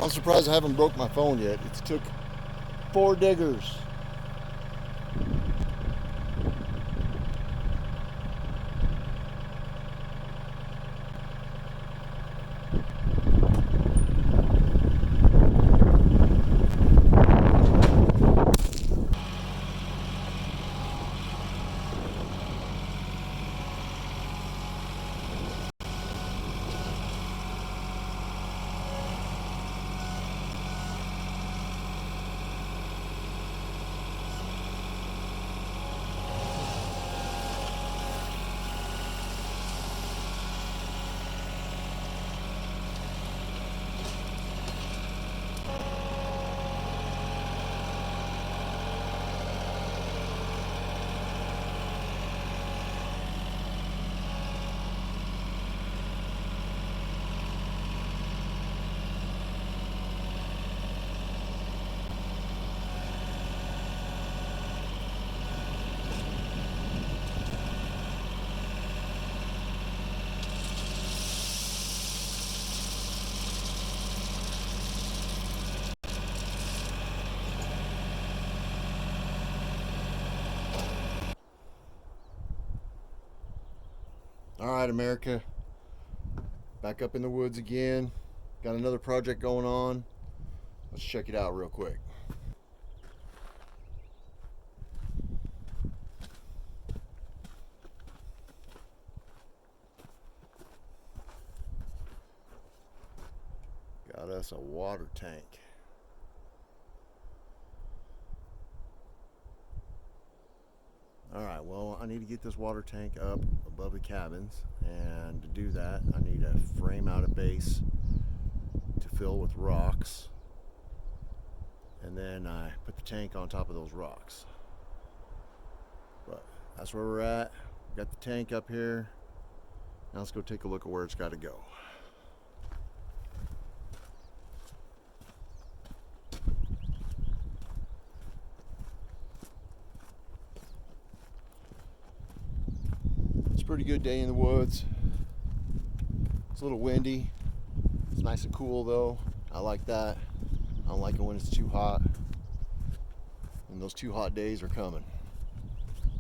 Well, I'm surprised I haven't broke my phone yet. It took 4 diggers. All right, America, back up in the woods again. Got another project going on. Let's check it out real quick. Got us a water tank. All right, well, I need to get this water tank up above the cabins, and to do that, I need to frame out a base to fill with rocks, and then I put the tank on top of those rocks. But that's where we're at. Got the tank up here. Now let's go take a look at where it's got to go. Pretty good day in the woods. It's a little windy. It's nice and cool though. I like that. I don't like it when it's too hot. And those too hot days are coming.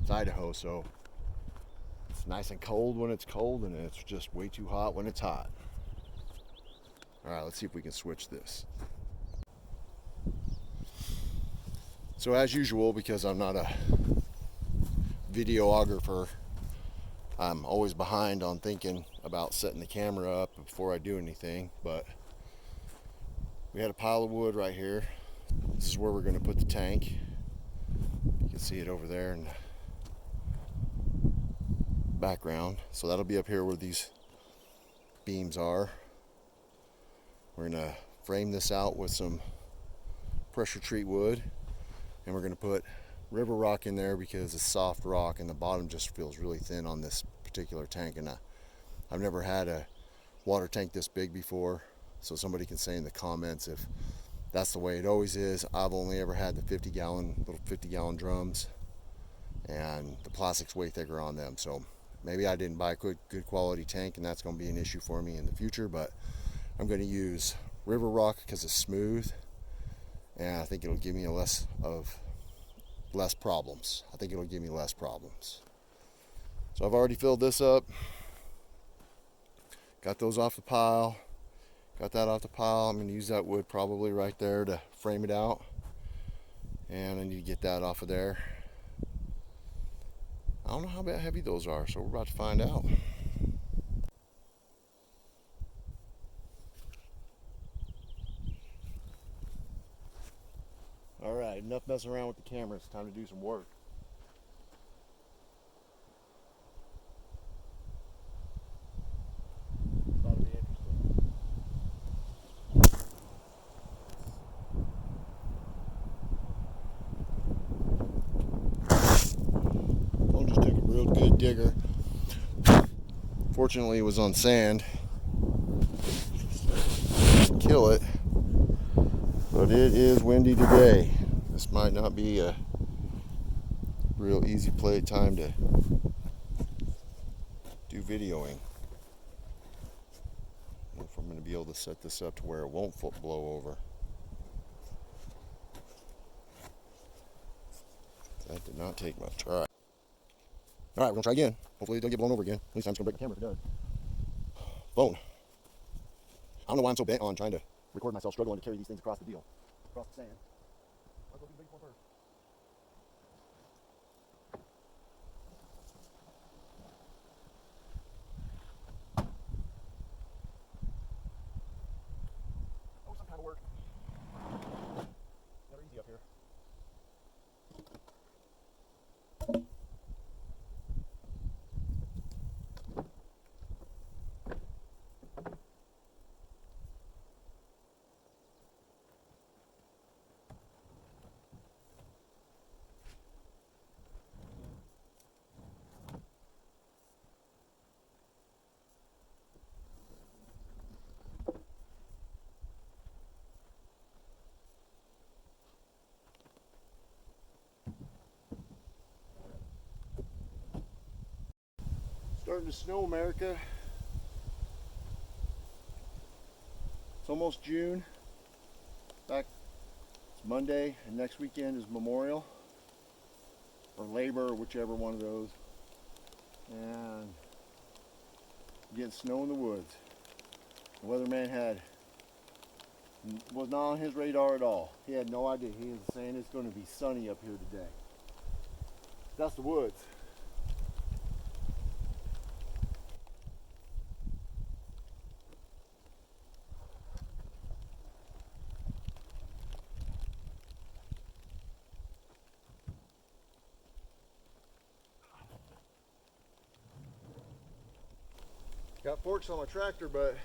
It's Idaho, so it's nice and cold when it's cold, and it's just way too hot when it's hot. All right, let's see if we can switch this. So as usual, because I'm not a videographer, I'm always behind on thinking about setting the camera up before I do anything, but we had a pile of wood right here. This is where we're going to put the tank. You can see it over there in the background. So that'll be up here where these beams are. We're going to frame this out with some pressure treat wood, and we're going to put river rock in there because it's soft rock and the bottom just feels really thin on this particular tank. And I've never had a water tank this big before, so somebody can say in the comments if that's the way it always is. I've only ever had the 50-gallon drums, and the plastic's way thicker on them, so maybe I didn't buy a good quality tank, and that's going to be an issue for me in the future. But I'm going to use river rock because it's smooth, and I think it'll give me less problems. I think it'll give me less problems. So I've already filled this up. Got those off the pile. Got that off the pile. I'm going to use that wood probably right there to frame it out. And I need to get that off of there. I don't know how heavy those are, so we're about to find out. All right, enough messing around with the camera. It's time to do some work. Thought it'd be interesting. Phone just took a real good digger. Fortunately, it was on sand. Didn't kill it. But it is windy today. This might not be a real easy time to do videoing. And for going to be able to set this up to where it won't blow over. That did not take much. All right. All right, we're going to try again. Hopefully it doesn't get blown over again. At least I'm just going to break the camera if it does. Phone. I don't know why I'm so bent on trying to record myself struggling to carry these things across the deal. Across the sand. Let's go do the big one first. Oh, some kind of work. Never easy up here. Starting to snow, America. It's almost June. In fact, it's Monday, and next weekend is Memorial or Labor, or whichever one of those. And getting snow in the woods. The weatherman was not on his radar at all. He had no idea. He was saying it's going to be sunny up here today. That's the woods. Got forks on my tractor, but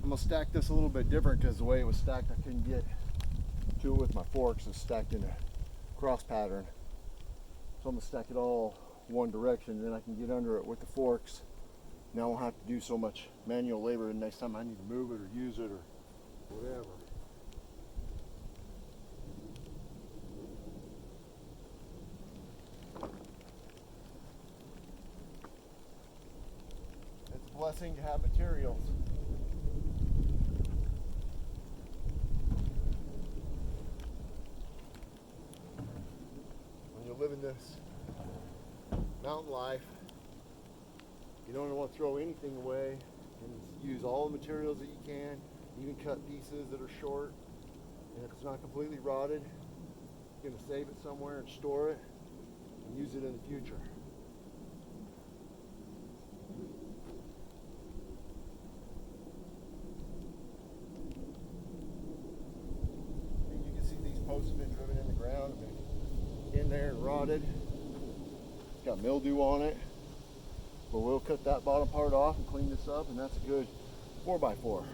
I'm gonna stack this a little bit different because the way it was stacked, I couldn't get to it with my forks. It's stacked in a cross pattern. So I'm gonna stack it all one direction, and then I can get under it with the forks. Now I won't have to do so much manual labor the next time I need to move it or use it or whatever. It's a blessing to have materials. When you're living this mountain life, you don't want to throw anything away, and use all the materials that you can, even cut pieces that are short. And if it's not completely rotted, you're going to save it somewhere and store it and use it in the future. And you can see these posts have been driven in the ground, been in there and rotted. It's got mildew on it. But we'll cut that bottom part off and clean this up, and that's a good 4x4.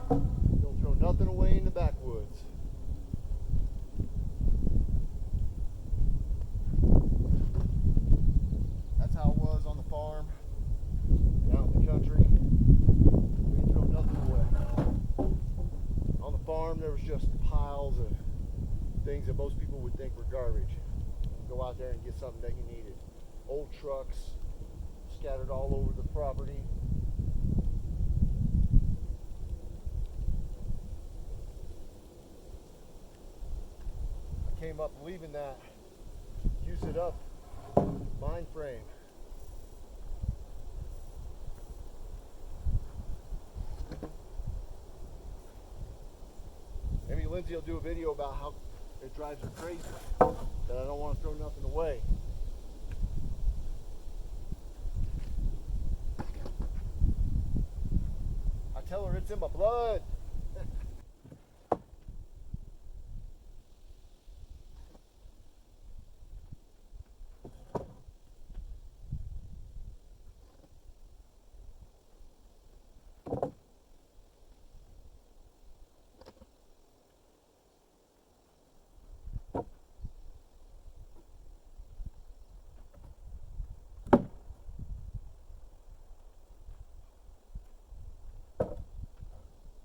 Don't throw nothing away in the backwoods. That's how it was on the farm and out in the country. We didn't throw nothing away. On the farm, there was just piles of things that most people would think were garbage. Go out there and get something that you needed. Old trucks scattered all over the property. I came up leaving that use it up mind frame. Maybe Lindsay will do a video about how it drives her crazy that I don't want to throw nothing away. I tell her it's in my blood.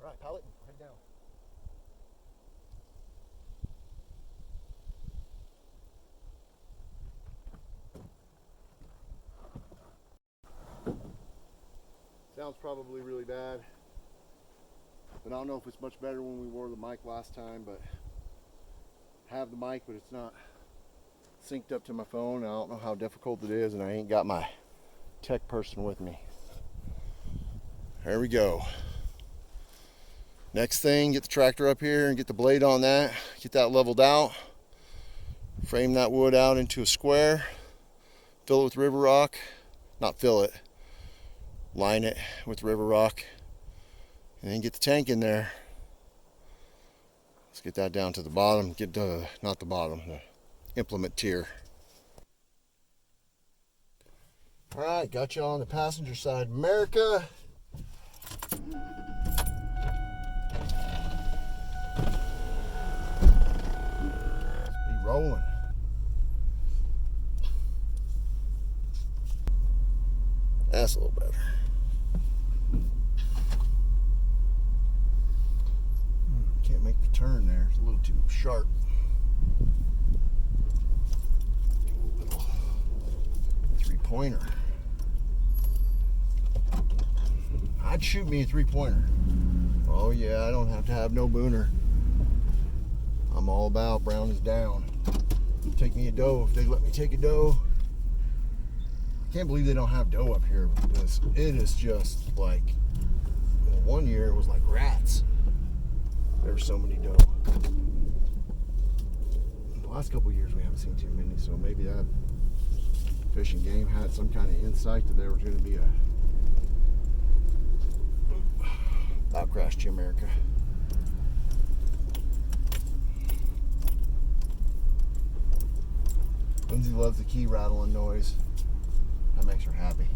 Alright, pallet, head down. Sounds probably really bad, but I don't know if it's much better when we wore the mic last time, but I have the mic, but it's not synced up to my phone. I don't know how difficult it is, and I ain't got my tech person with me. There we go. Next thing, get the tractor up here and get the blade on that, get that leveled out, frame that wood out into a square, fill it with river rock, not fill it, line it with river rock, and then get the tank in there. Let's get that down to the bottom, not the bottom, the implement tier. All right, got you on the passenger side, America. Rolling. That's a little better. Can't make the turn there. It's a little too sharp. A little 3-pointer. I'd shoot me a 3-pointer. Oh yeah, I don't have to have no booner. I'm all about brown is down. Take me a doe if they let me take a doe. I can't believe they don't have doe up here because it is just like, well, one year it was like rats. There were so many doe. The last couple of years we haven't seen too many, so maybe that Fish and Game had some kind of insight that there was going to be a about crashed you, America. Lindsay loves the key rattling noise. That makes her happy.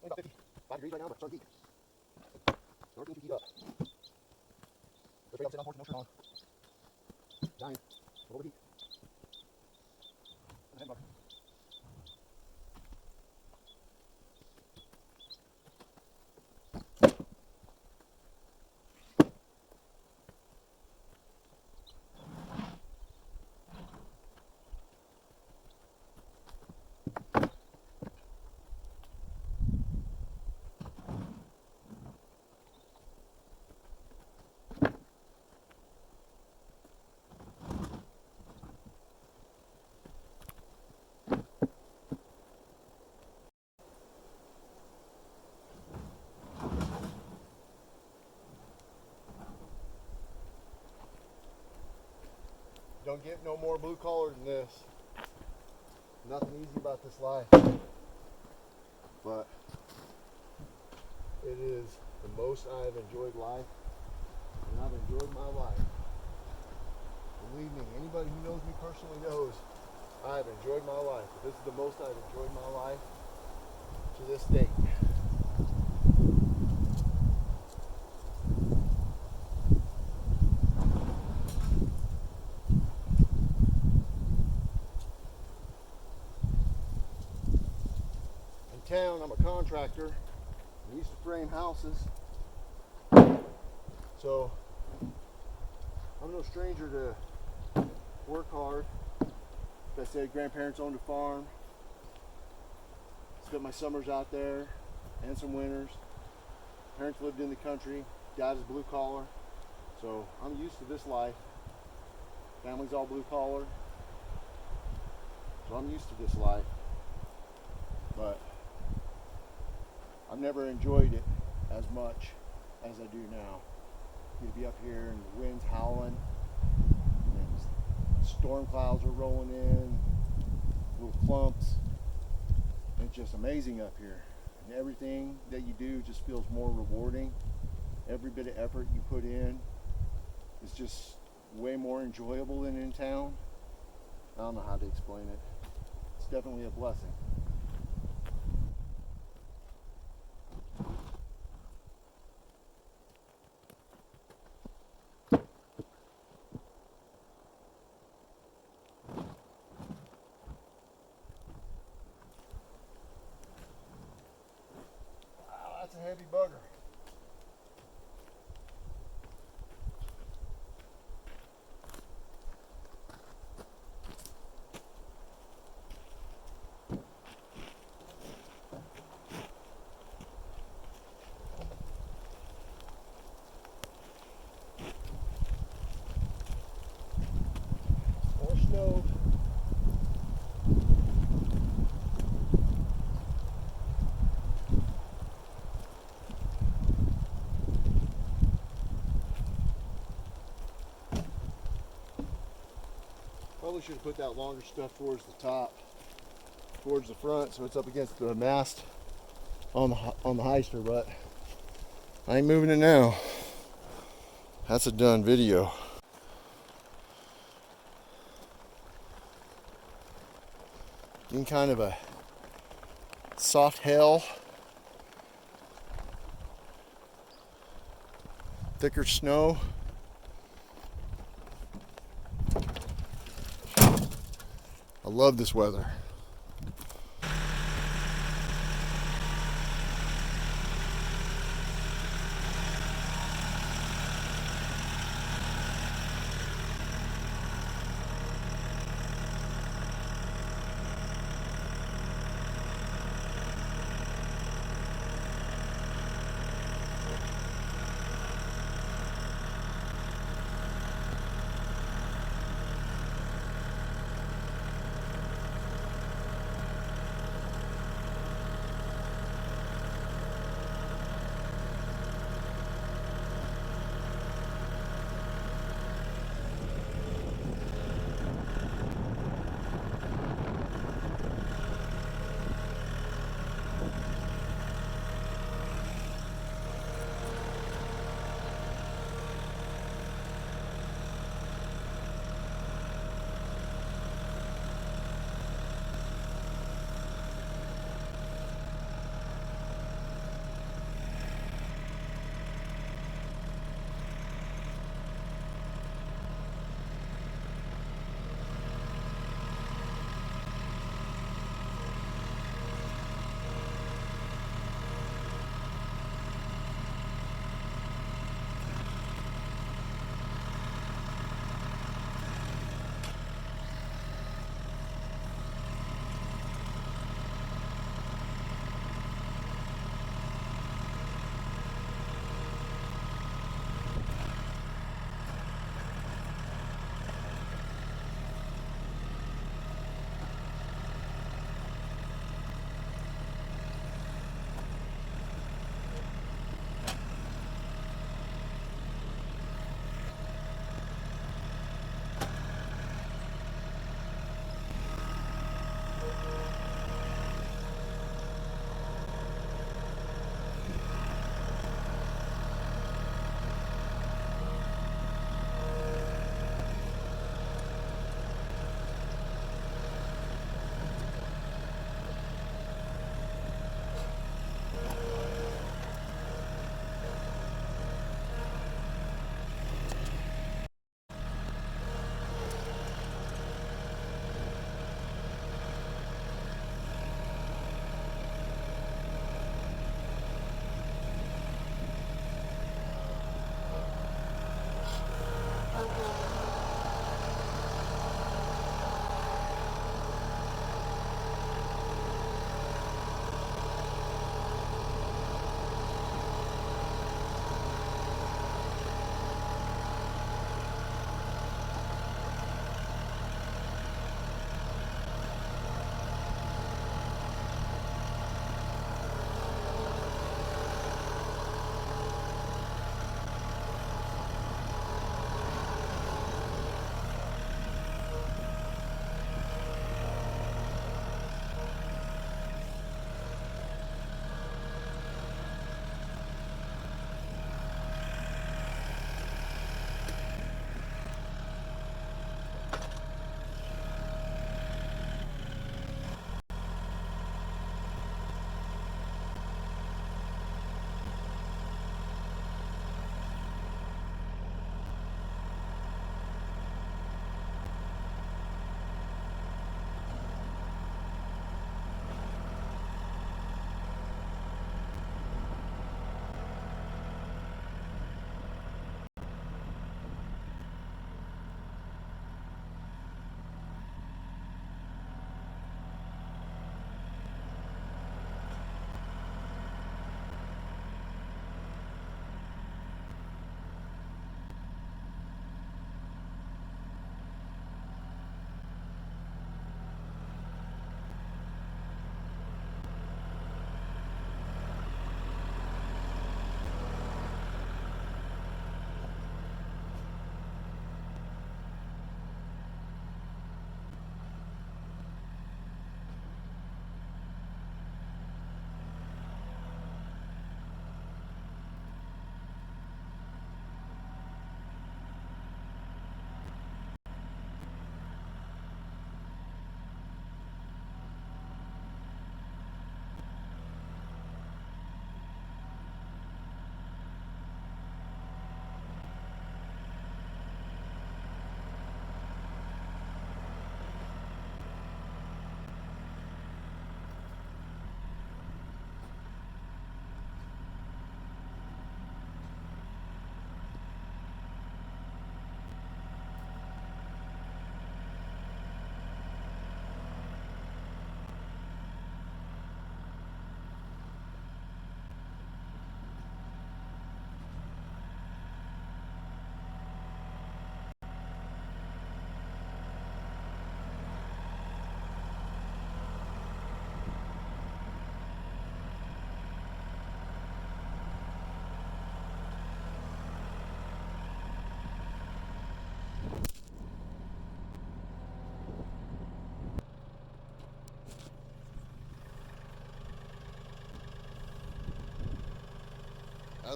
About 55 degrees right now, but start deep. Start to keep up. Go straight up, sit on horse, no shirt on. Dying. A little bit deep. And a head mark. don't get no more blue collar than this. Nothing easy about this life. But it is the most I've enjoyed life. And I've enjoyed my life. Believe me, anybody who knows me personally knows I've enjoyed my life. But this is the most I've enjoyed my life to this date. In town, I'm a contractor. I used to frame houses. So I'm no stranger to work hard. Like I said, grandparents owned a farm. Spent my summers out there and some winters. Parents lived in the country. Dad is blue collar. So I'm used to this life. Family's all blue collar. So I'm used to this life. But I've never enjoyed it as much as I do now. You'd be up here and the wind's howling, and storm clouds are rolling in, little clumps. It's just amazing up here. And everything that you do just feels more rewarding. Every bit of effort you put in is just way more enjoyable than in town. I don't know how to explain it. It's definitely a blessing. That's a heavy bugger. More snow. Probably should have put that longer stuff towards the top, towards the front, so it's up against the mast on the heister. But I ain't moving it now. That's a done video. In kind of a soft hail, thicker snow. I love this weather.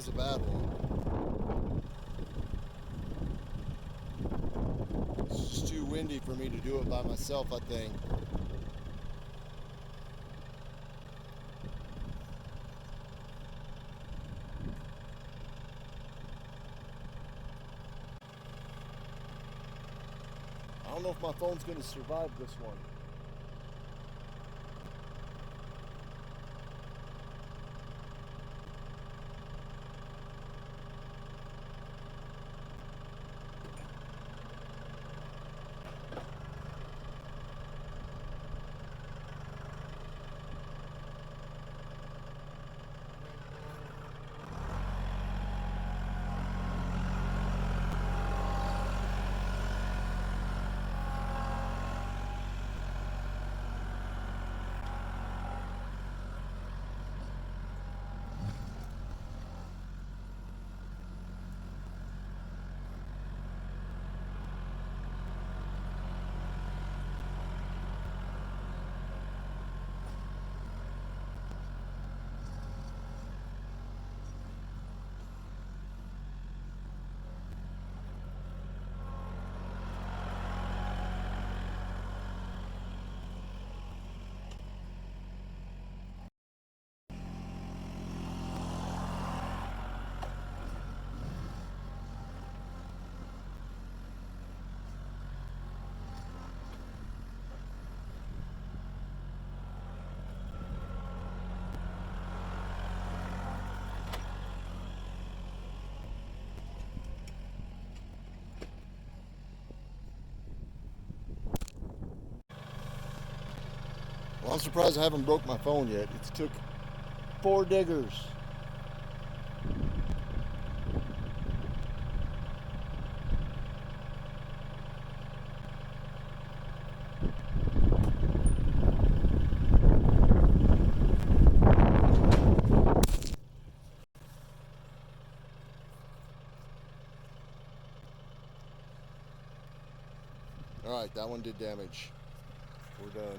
was a bad one. It's just too windy for me to do it by myself, I think. I don't know if my phone's going to survive this one. Well, I'm surprised I haven't broke my phone yet. It took 4 diggers. All right, that one did damage. We're done.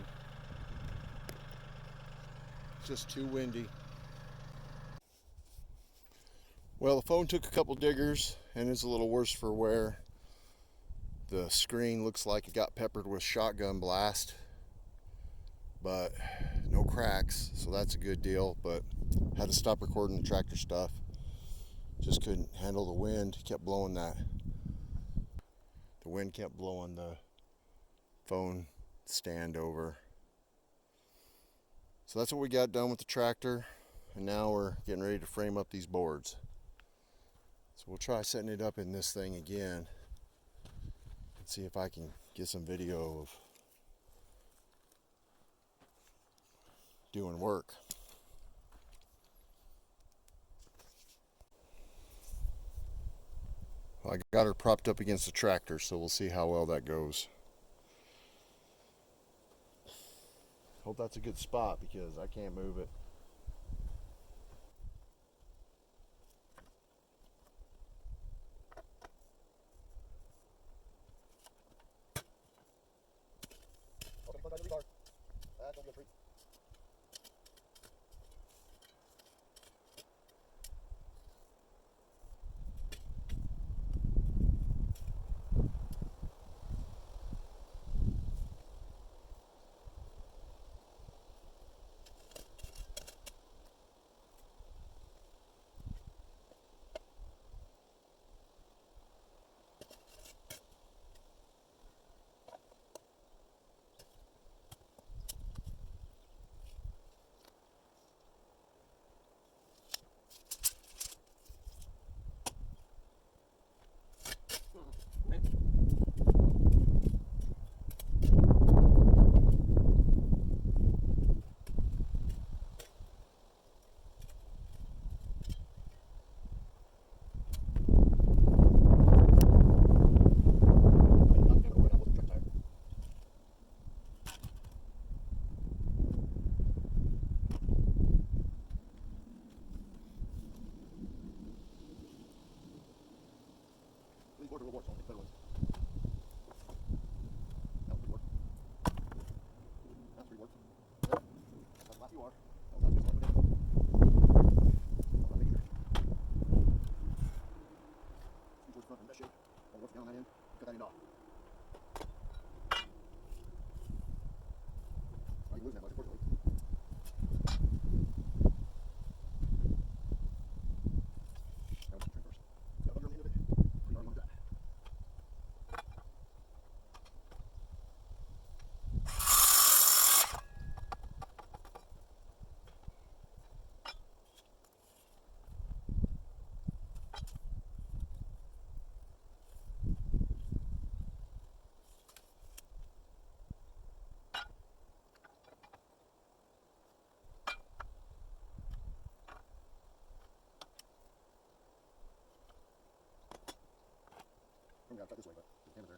It's just too windy. Well, the phone took a couple diggers and is a little worse for wear. The screen looks like it got peppered with shotgun blast, but no cracks, so that's a good deal. But had to stop recording the tractor stuff. Just couldn't handle the wind. Kept blowing that. The wind kept blowing the phone stand over. So that's what we got done with the tractor, and now we're getting ready to frame up these boards. So we'll try setting it up in this thing again and see if I can get some video of doing work. I got her propped up against the tractor, so we'll see how well that goes. Hope that's a good spot because I can't move it. gotta cut this way, but the camera's there.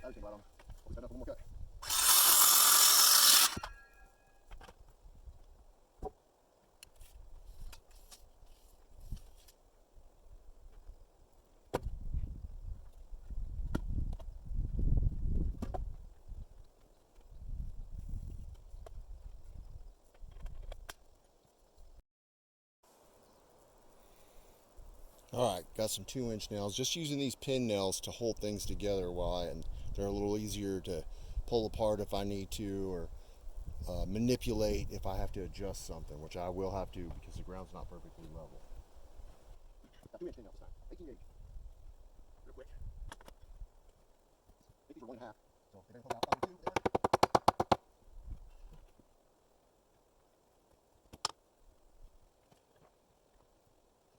That came right on. Always had enough for one more cut. Alright, got some 2-inch nails. Just using these pin nails to hold things together and they're a little easier to pull apart if I need to, or manipulate if I have to adjust something, which I will have to because the ground's not perfectly level. Got 2-inch pin nails this time. 18 gauge. Real quick. I think these were 1.5. So if they pull out 2 there.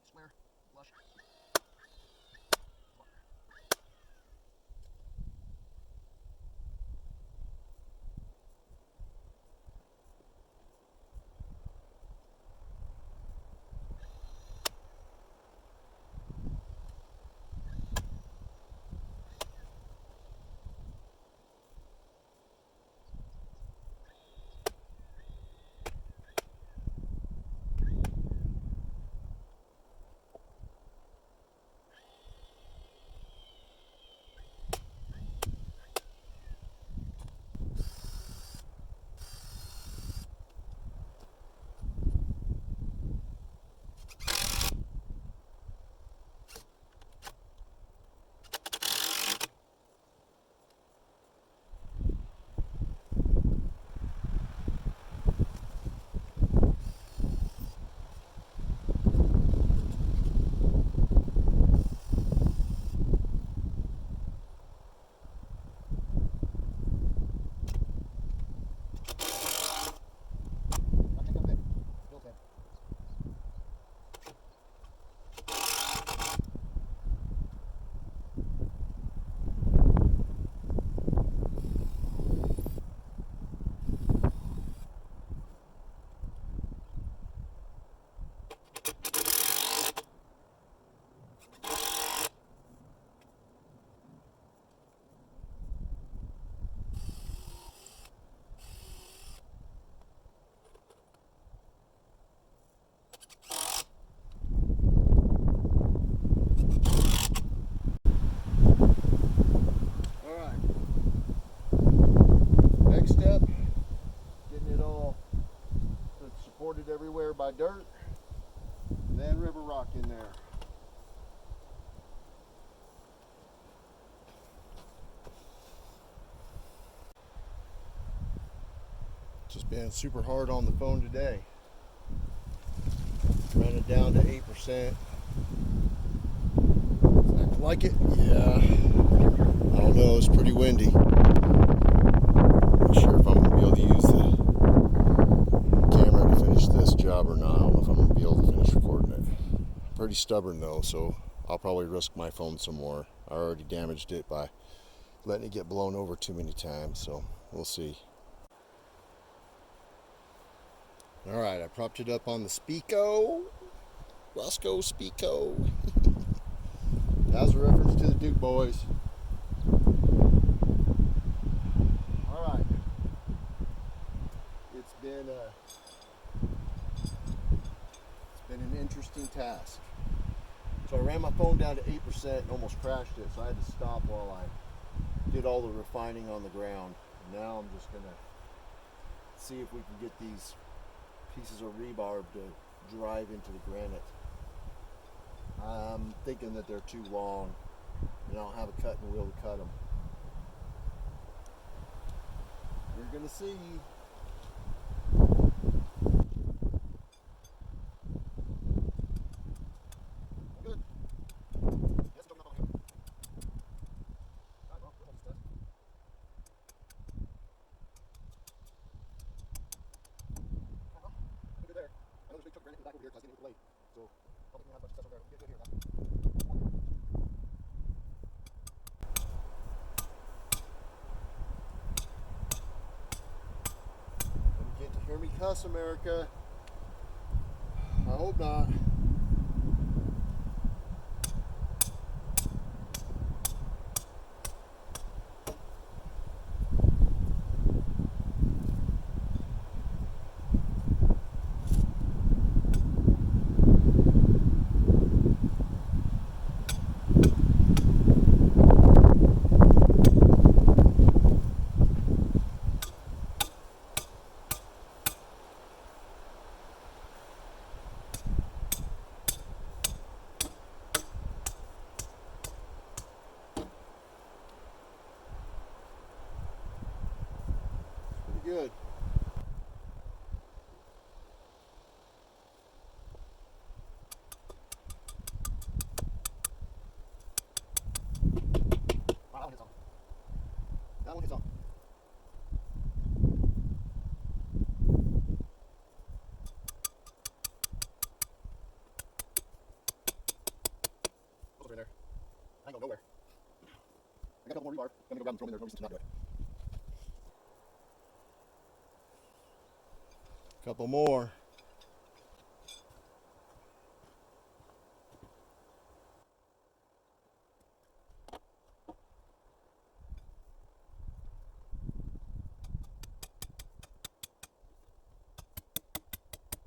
Square, flush. Everywhere by dirt, then river rock in there. Just been super hard on the phone today. Ran it down to 8%. Acting like it? Yeah. I don't know, it's pretty windy. Not sure if I'm gonna be able to use the camera to finish this job or not. I don't know if I'm gonna be able to finish recording it. Pretty stubborn though, so I'll probably risk my phone some more. I already damaged it by letting it get blown over too many times, so we'll see. Alright, I propped it up on the Speako. Roscoe Speako. That was a reference to the Duke boys. Alright. It's been an interesting task. So I ran my phone down to 8% and almost crashed it, so I had to stop while I did all the refining on the ground. Now I'm just gonna see if we can get these pieces of rebar to drive into the granite. I'm thinking that they're too long and I don't have a cutting wheel to cut them. We're gonna see. Good. Yes, don't know. Alright, well, we'll hold this test. Have a good day. getting hit late. So I'll take me out as much success over there. We'll get good here. You get to hear me cuss, America. I hope not. Good. Wow, that one hits on. That one hits on. Those are in there. I ain't going nowhere. I got a couple more rebar. I'm gonna go grab them and throw them in there. No reason to not do it. Couple more.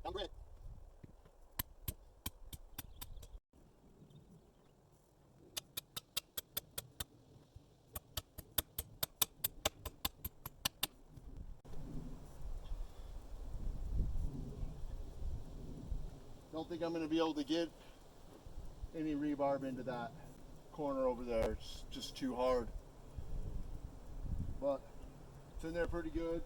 I'm ready. Don't think I'm going to be able to get any rebarb into that corner over there. It's just too hard. But it's in there pretty good.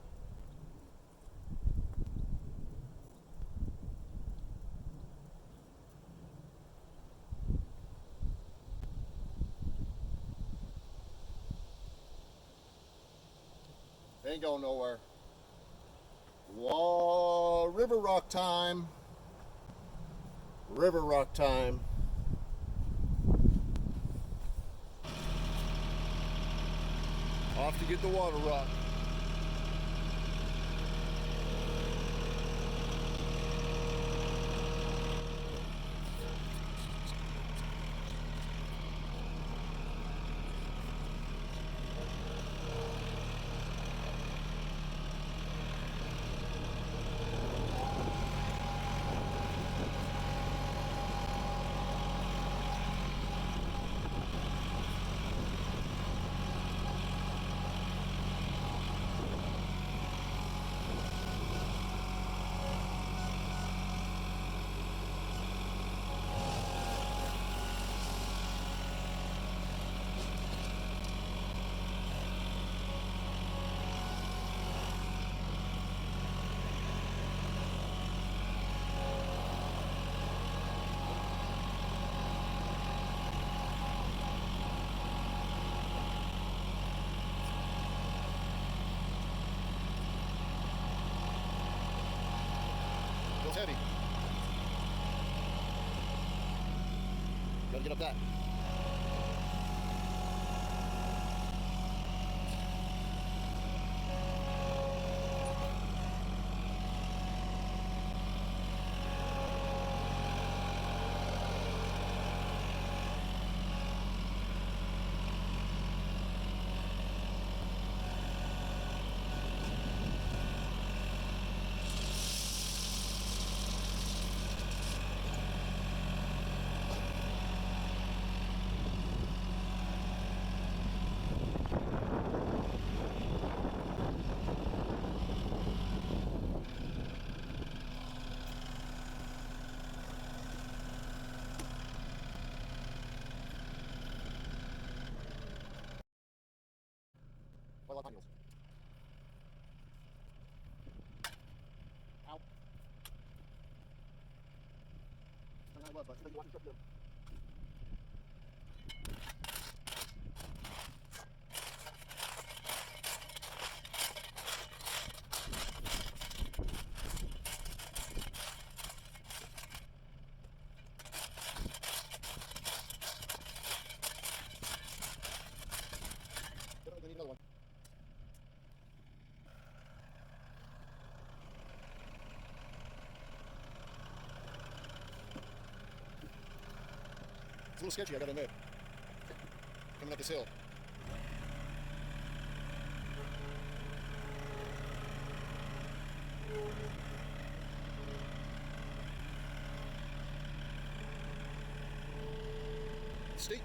Ain't going nowhere. Whoa, river rock time. River rock time. Off to get the water rock. Feels heavy. Gotta get up that. Quite a lot of manuals. Ow. I don't know how it was, but see if you want to trip them. It's a little sketchy, I gotta admit. Coming up this hill. Steep.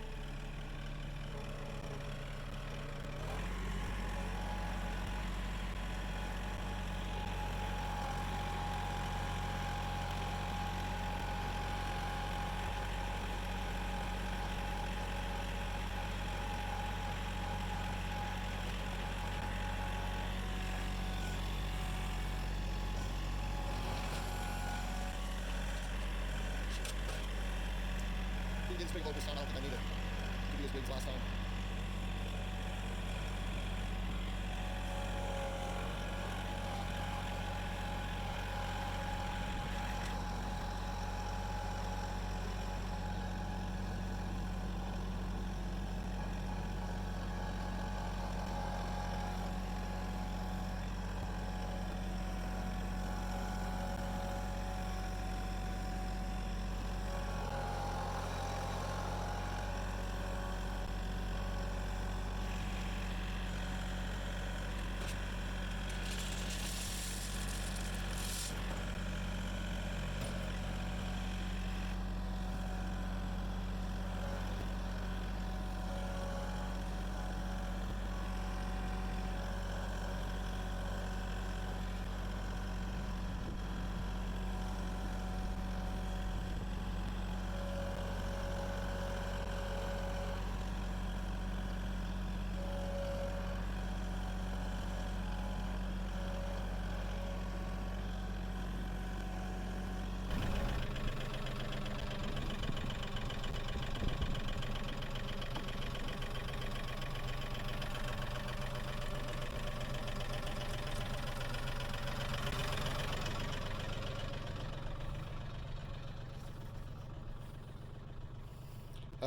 Didn't get as big a load this time, I don't think I need it to be as big as last time.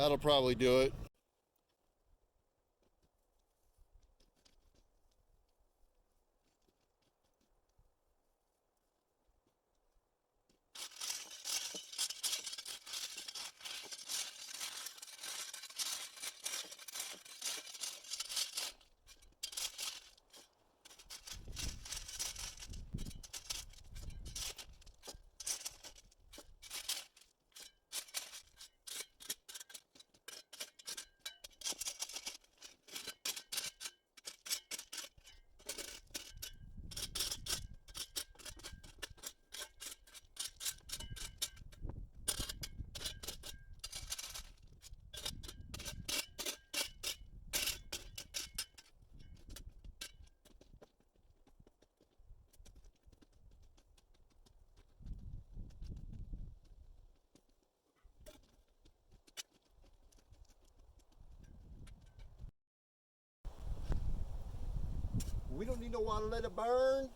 That'll probably do it. We don't need no water, let it burn.